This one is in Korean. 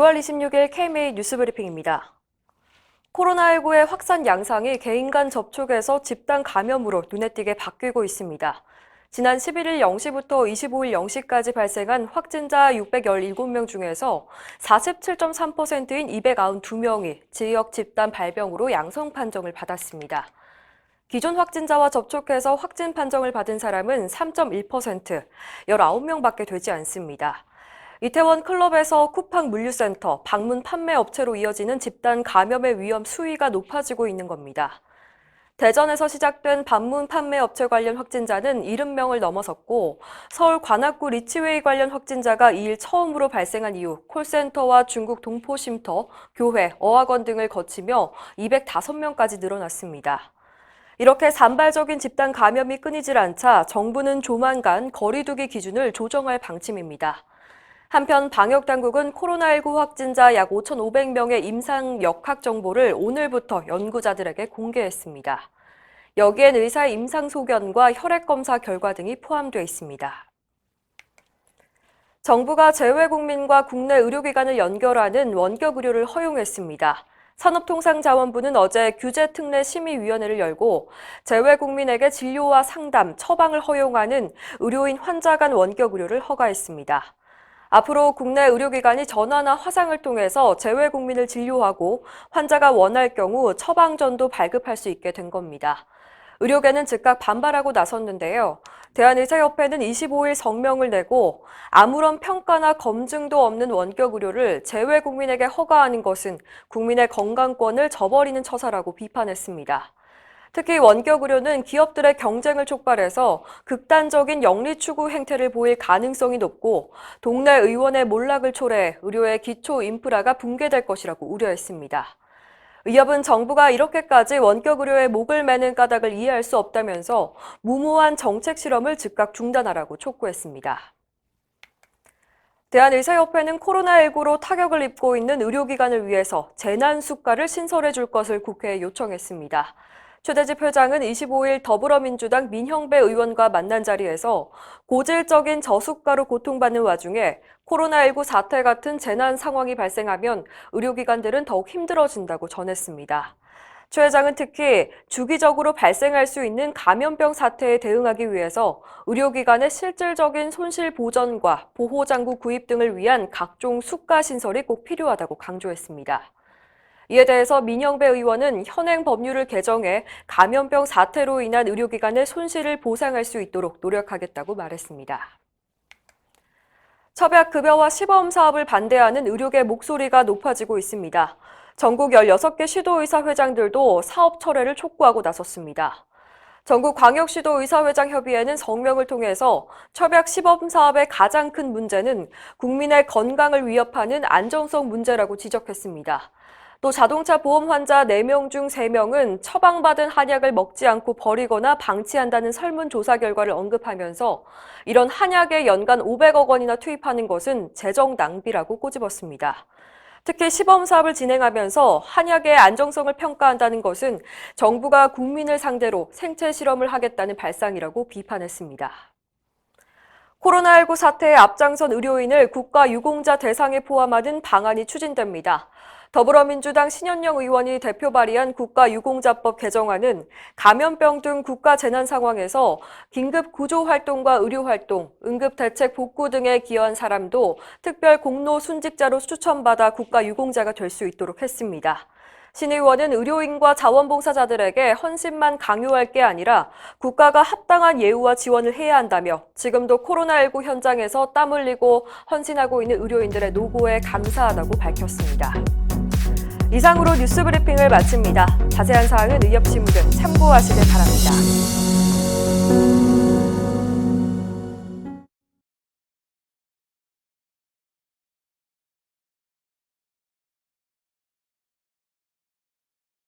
9월 26일 KMA 뉴스브리핑입니다. 코로나19의 확산 양상이 개인 간 접촉에서 집단 감염으로 눈에 띄게 바뀌고 있습니다. 지난 11일 0시부터 25일 0시까지 발생한 확진자 617명 중에서 47.3%인 292명이 지역 집단 발병으로 양성 판정을 받았습니다. 기존 확진자와 접촉해서 확진 판정을 받은 사람은 3.1%, 19명밖에 되지 않습니다. 이태원 클럽에서 쿠팡 물류센터, 방문 판매 업체로 이어지는 집단 감염의 위험 수위가 높아지고 있는 겁니다. 대전에서 시작된 방문 판매 업체 관련 확진자는 70명을 넘어섰고 서울 관악구 리치웨이 관련 확진자가 2일 처음으로 발생한 이후 콜센터와 중국 동포쉼터, 교회, 어학원 등을 거치며 205명까지 늘어났습니다. 이렇게 산발적인 집단 감염이 끊이질 않자 정부는 조만간 거리 두기 기준을 조정할 방침입니다. 한편 방역당국은 코로나19 확진자 약 5,500명의 임상 역학 정보를 오늘부터 연구자들에게 공개했습니다. 여기엔 의사의 임상 소견과 혈액검사 결과 등이 포함되어 있습니다. 정부가 재외국민과 국내 의료기관을 연결하는 원격 의료를 허용했습니다. 산업통상자원부는 어제 규제특례심의위원회를 열고 재외국민에게 진료와 상담, 처방을 허용하는 의료인 환자 간 원격 의료를 허가했습니다. 앞으로 국내 의료기관이 전화나 화상을 통해서 재외국민을 진료하고 환자가 원할 경우 처방전도 발급할 수 있게 된 겁니다. 의료계는 즉각 반발하고 나섰는데요. 대한의사협회는 25일 성명을 내고 아무런 평가나 검증도 없는 원격 의료를 재외국민에게 허가하는 것은 국민의 건강권을 저버리는 처사라고 비판했습니다. 특히 원격 의료는 기업들의 경쟁을 촉발해서 극단적인 영리 추구 행태를 보일 가능성이 높고 동네 의원의 몰락을 초래해 의료의 기초 인프라가 붕괴될 것이라고 우려했습니다. 의협은 정부가 이렇게까지 원격 의료에 목을 매는 까닭을 이해할 수 없다면서 무모한 정책 실험을 즉각 중단하라고 촉구했습니다. 대한의사협회는 코로나19로 타격을 입고 있는 의료기관을 위해서 재난수가를 신설해 줄 것을 국회에 요청했습니다. 최대집 회장은 25일 더불어민주당 민형배 의원과 만난 자리에서 고질적인 저수가로 고통받는 와중에 코로나19 사태 같은 재난 상황이 발생하면 의료기관들은 더욱 힘들어진다고 전했습니다. 최 회장은 특히 주기적으로 발생할 수 있는 감염병 사태에 대응하기 위해서 의료기관의 실질적인 손실 보전과 보호장구 구입 등을 위한 각종 수가 신설이 꼭 필요하다고 강조했습니다. 이에 대해서 민형배 의원은 현행 법률을 개정해 감염병 사태로 인한 의료기관의 손실을 보상할 수 있도록 노력하겠다고 말했습니다. 첩약급여와 시범 사업을 반대하는 의료계 목소리가 높아지고 있습니다. 전국 16개 시도의사 회장들도 사업 철회를 촉구하고 나섰습니다. 전국광역시도의사회장협의회는 성명을 통해서 첩약 시범 사업의 가장 큰 문제는 국민의 건강을 위협하는 안전성 문제라고 지적했습니다. 또 자동차 보험 환자 4명 중 3명은 처방받은 한약을 먹지 않고 버리거나 방치한다는 설문조사 결과를 언급하면서 이런 한약에 연간 500억 원이나 투입하는 것은 재정 낭비라고 꼬집었습니다. 특히 시범 사업을 진행하면서 한약의 안정성을 평가한다는 것은 정부가 국민을 상대로 생체 실험을 하겠다는 발상이라고 비판했습니다. 코로나19 사태에 앞장선 의료인을 국가유공자 대상에 포함하는 방안이 추진됩니다. 더불어민주당 신현영 의원이 대표 발의한 국가유공자법 개정안은 감염병 등 국가 재난 상황에서 긴급 구조활동과 의료활동, 응급대책 복구 등에 기여한 사람도 특별 공로 순직자로 추천받아 국가유공자가 될 수 있도록 했습니다. 신 의원은 의료인과 자원봉사자들에게 헌신만 강요할 게 아니라 국가가 합당한 예우와 지원을 해야 한다며 지금도 코로나19 현장에서 땀 흘리고 헌신하고 있는 의료인들의 노고에 감사하다고 밝혔습니다. 이상으로 뉴스브리핑을 마칩니다. 자세한 사항은 의협신문 참고하시길 바랍니다.